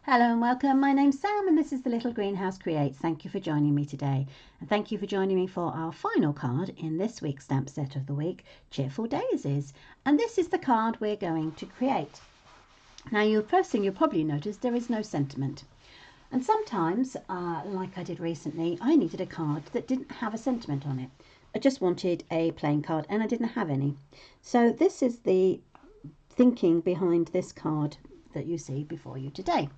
Hello and welcome. My name's Sam and this is the Little Greenhouse Creates. Thank you for joining me today. And thank you for joining me for our final card in this week's stamp set of the week, Cheerful Daisies. And this is the card we're going to create. Now, first thing you'll probably notice, there is no sentiment. And sometimes, like I did recently, I needed a card that didn't have a sentiment on it. I just wanted a plain card and I didn't have any. So this is the thinking behind this card that you see before you today.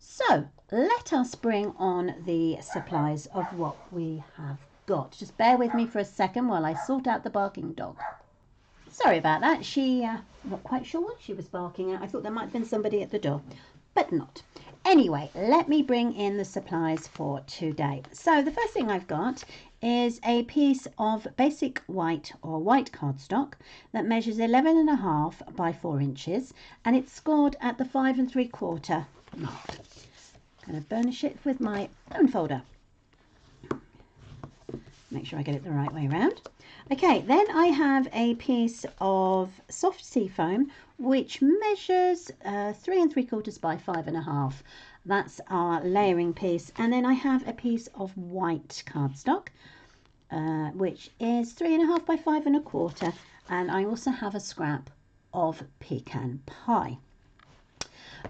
So let us bring on the supplies of what we have got. Just bear with me for a second while I sort out the barking dog. Sorry about that. She not quite sure what she was barking at. I thought there might have been somebody at the door, but not. Anyway, let me bring in the supplies for today. So the first thing I've got is a piece of basic white or white cardstock that measures 11.5 by 4 inches and it's scored at the 5 3/4 mark. I'm going to burnish it with my bone folder. Make sure I get it the right way around. Okay, then I have a piece of soft sea foam which measures 3 3/4 by 5.5. That's our layering piece. And then I have a piece of white cardstock which is 3.5 by 5 1/4. And I also have a scrap of pecan pie.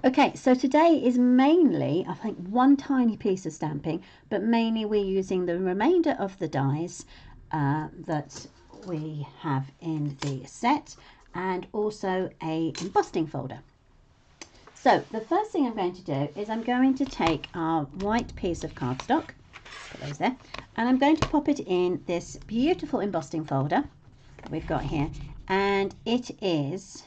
Okay, so today is mainly, I think, one tiny piece of stamping, but mainly we're using the remainder of the dies that we have in the set and also a embossing folder. So the first thing I'm going to do is I'm going to take our white piece of cardstock, put those there, and I'm going to pop it in this beautiful embossing folder that we've got here, and it is,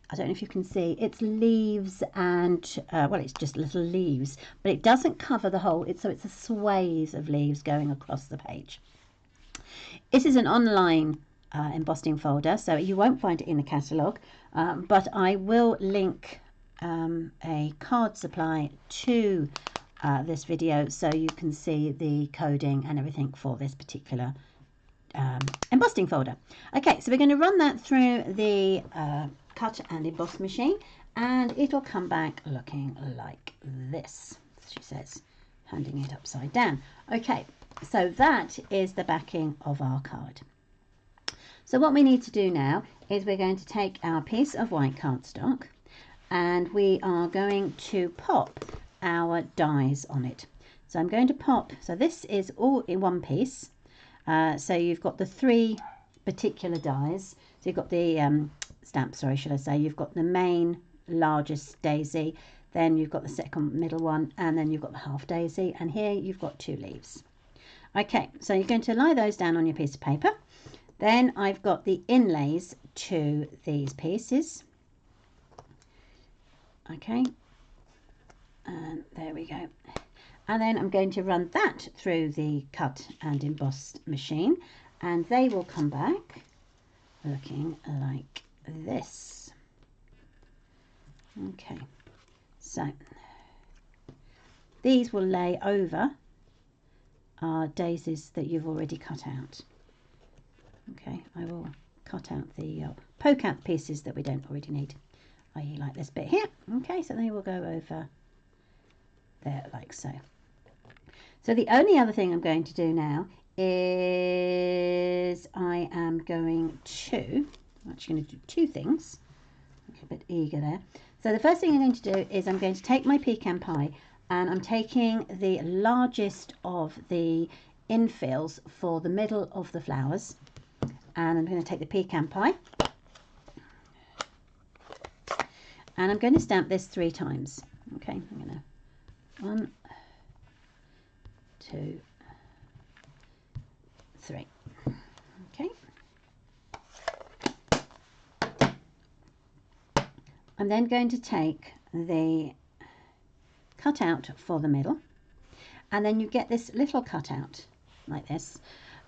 I don't know if you can see, it's leaves and, well, it's just little leaves, but it doesn't cover the whole, so it's a swathe of leaves going across the page. It is an online embossing folder, so you won't find it in the catalogue, but I will link a card supply to this video so you can see the coding and everything for this particular embossing folder. Okay, so we're going to run that through the cut and emboss machine and it'll come back looking like this, she says, handing it upside down. Okay, so that is the backing of our card. So what we need to do now is we're going to take our piece of white cardstock and we are going to pop our dies on it. So I'm going to pop, so this is all in one piece. So you've got the 3 particular dies. So you've got the stamp, sorry, should I say, you've got the main largest daisy, then you've got the second middle one, and then you've got the half daisy, and here you've got 2 leaves. Okay, so you're going to lie those down on your piece of paper. Then I've got the inlays to these pieces. Okay, and there we go. And then I'm going to run that through the cut and embossed machine and they will come back looking like this. Okay, so these will lay over our daisies that you've already cut out. Okay, I will cut out the poke out pieces that we don't already need, i.e. like this bit here. Okay, so they will go over there like so. So the only other thing I'm going to do now is I am going to, I'm actually going to do 2 things. I'm a bit eager there. So the first thing I'm going to do is I'm going to take my pecan pie and I'm taking the largest of the infills for the middle of the flowers and I'm going to take the pecan pie and I'm going to stamp this 3 times. Okay, I'm going to 1, 2, 3. Okay. I'm then going to take the cutout for the middle and then you get this little cutout like this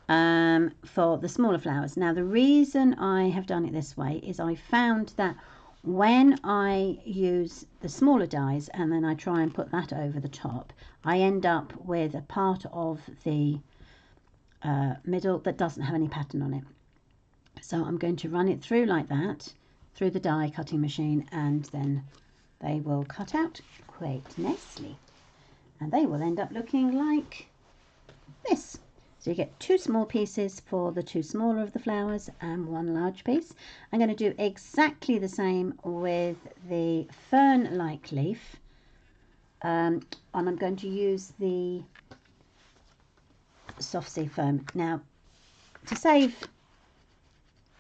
for the smaller flowers. Now the reason I have done it this way is I found that when I use the smaller dies and then I try and put that over the top, I end up with a part of the middle that doesn't have any pattern on it. So I'm going to run it through like that, through the die cutting machine and then they will cut out quite nicely, and they will end up looking like this. So you get 2 small pieces for the 2 smaller of the flowers and 1 large piece. I'm going to do exactly the same with the fern-like leaf, and I'm going to use the soft sea foam. Now, to save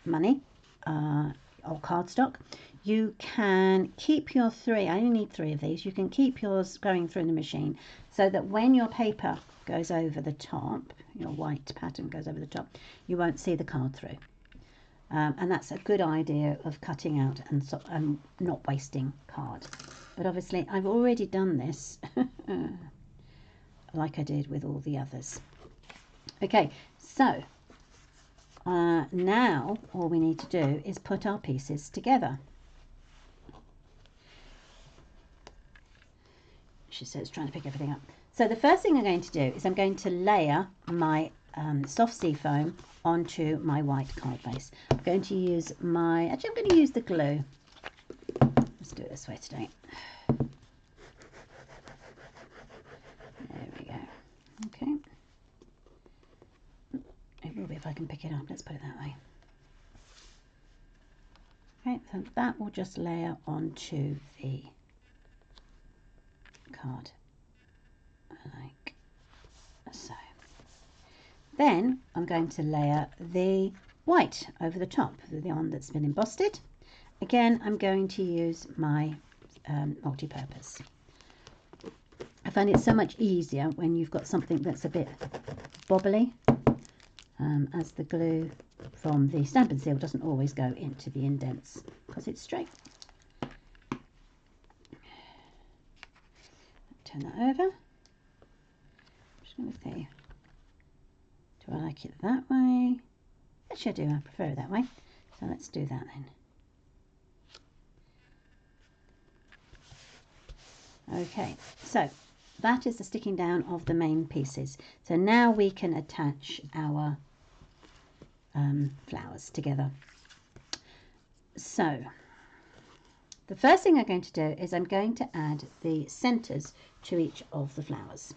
money or cardstock, you can keep your 3, I only need 3 of these, you can keep yours going through the machine so that when your paper goes over the top, your white pattern goes over the top, you won't see the card through. And that's a good idea of cutting out and not wasting card. But obviously I've already done this like I did with all the others. Okay, so now all we need to do is put our pieces together. She says, trying to pick everything up. So the first thing I'm going to do is I'm going to layer my soft sea foam onto my white card base. I'm going to use I'm going to use the glue. Let's do it this way today. There we go. Okay. It will be if I can pick it up. Let's put it that way. Okay, so that will just layer onto the card like so. Then I'm going to layer the white over the top, the one that's been embossed. Again, I'm going to use my multi-purpose. I find it so much easier when you've got something that's a bit bobbly, as the glue from the Stampin' Seal doesn't always go into the indents because it's straight. Turn that over. I'm just going to see, do I like it that way? Actually I do, I prefer it that way. So let's do that then. Okay, so that is the sticking down of the main pieces. So now we can attach our flowers together. So the first thing I'm going to do is I'm going to add the centres to each of the flowers.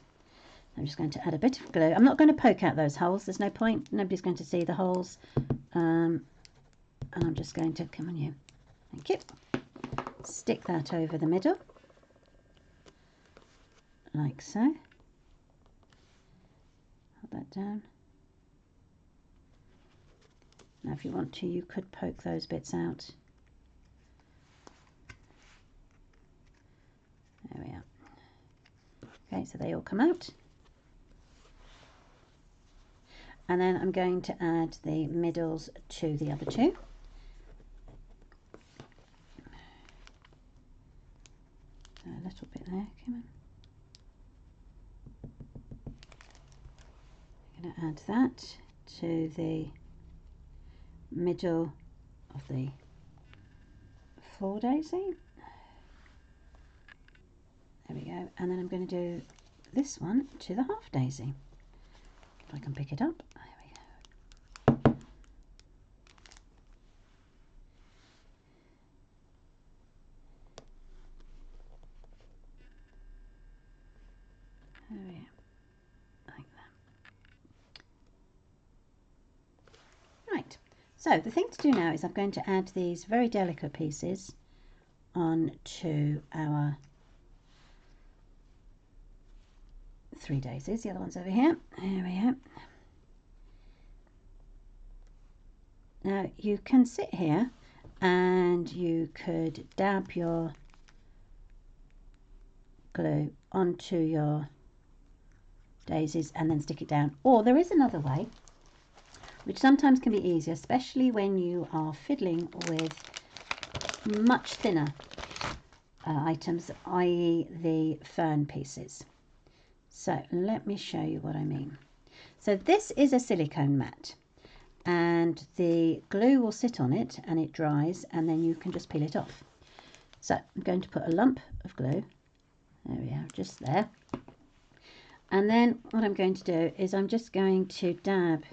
I'm just going to add a bit of glue. I'm not going to poke out those holes, there's no point, nobody's going to see the holes. And I'm just going to, come on you, thank you, stick that over the middle, like so. Hold that down. Now if you want to, you could poke those bits out. There we are. Okay, so they all come out. And then I'm going to add the middles to the other 2. A little bit there, come on. I'm going to add that to the middle of the floor daisy. There we go. And then I'm going to do this one to the half daisy. If I can pick it up. There we go. There we are. Like that. Right. So the thing to do now is I'm going to add these very delicate pieces onto our 3 daisies. The other one's over here. There we go. Now you can sit here and you could dab your glue onto your daisies and then stick it down. Or there is another way, which sometimes can be easier, especially when you are fiddling with much thinner items, i.e. the fern pieces. So let me show you what I mean. So this is a silicone mat and the glue will sit on it and it dries and then you can just peel it off. So I'm going to put a lump of glue, there we are, just there. And then what I'm going to do is I'm just going to dab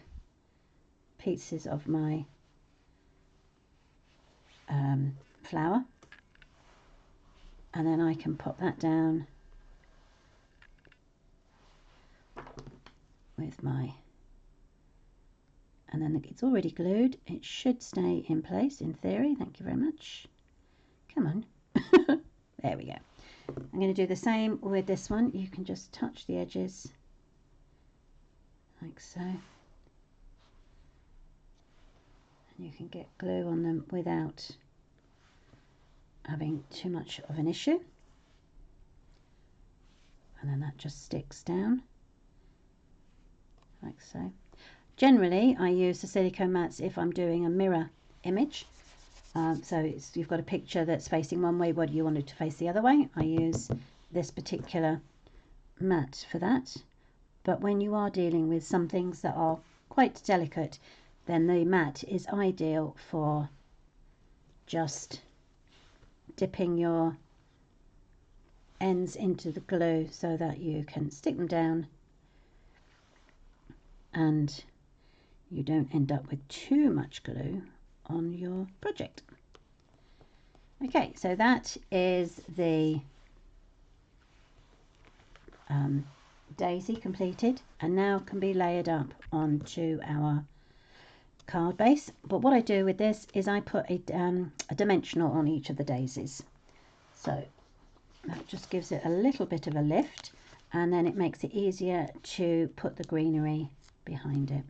pieces of my flower and then I can pop that down with my, and then it's already glued. It should stay in place in theory. Thank you very much. Come on. There we go. I'm going to do the same with this one. You can just touch the edges like so. And you can get glue on them without having too much of an issue. And then that just sticks down like so. Generally, I use the silicone mats if I'm doing a mirror image. So you've got a picture that's facing one way, what do you want it to face the other way? I use this particular mat for that. But when you are dealing with some things that are quite delicate, then the mat is ideal for just dipping your ends into the glue so that you can stick them down and you don't end up with too much glue on your project. Okay, so that is the daisy completed, and now can be layered up onto our card base. But what I do with this is I put a dimensional on each of the daisies, so that just gives it a little bit of a lift, and then it makes it easier to put the greenery behind it.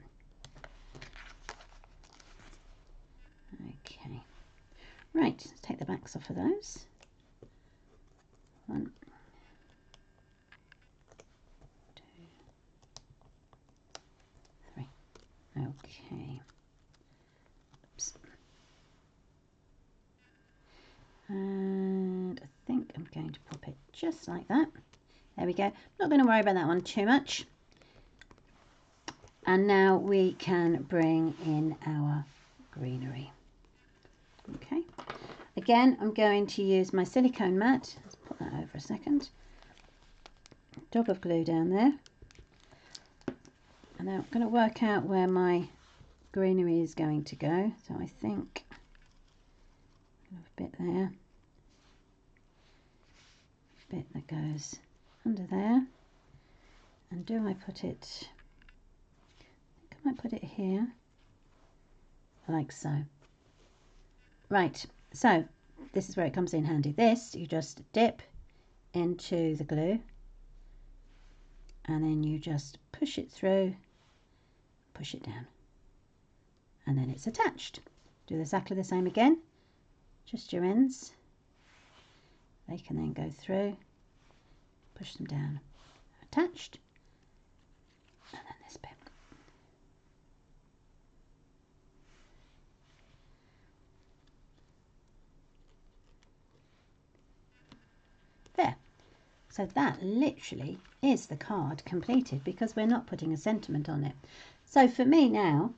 Okay, right, let's take the backs off of those. 1, 2, 3. Okay. Oops. And I think I'm going to pop it just like that. There we go. Not going to worry about that one too much. And now we can bring in our greenery. Okay. Again, I'm going to use my silicone mat. Let's put that over a second. Dab of glue down there. And now I'm going to work out where my greenery is going to go. So I think a bit there, a bit that goes under there, and do I put it, I think I might put it here, like so. Right, so this is where it comes in handy. This, you just dip into the glue, and then you just push it through, push it down, and then it's attached. Do exactly the same again. Just your ends, they can then go through, push them down, attached, and then this bit. There. So that literally is the card completed, because we're not putting a sentiment on it. So for me now,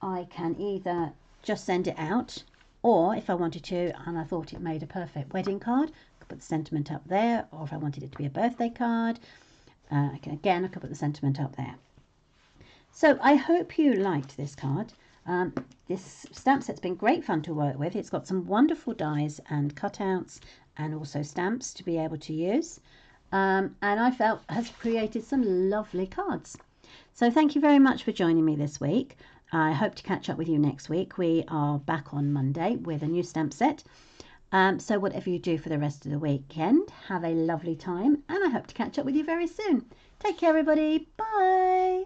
I can either just send it out, or if I wanted to and I thought it made a perfect wedding card, I could put the sentiment up there, or if I wanted it to be a birthday card, I could put the sentiment up there. So I hope you liked this card. This stamp set's been great fun to work with. It's got some wonderful dies and cutouts and also stamps to be able to use. And I felt has created some lovely cards. So thank you very much for joining me this week. I hope to catch up with you next week. We are back on Monday with a new stamp set. So whatever you do for the rest of the weekend, have a lovely time, and I hope to catch up with you very soon. Take care, everybody. Bye.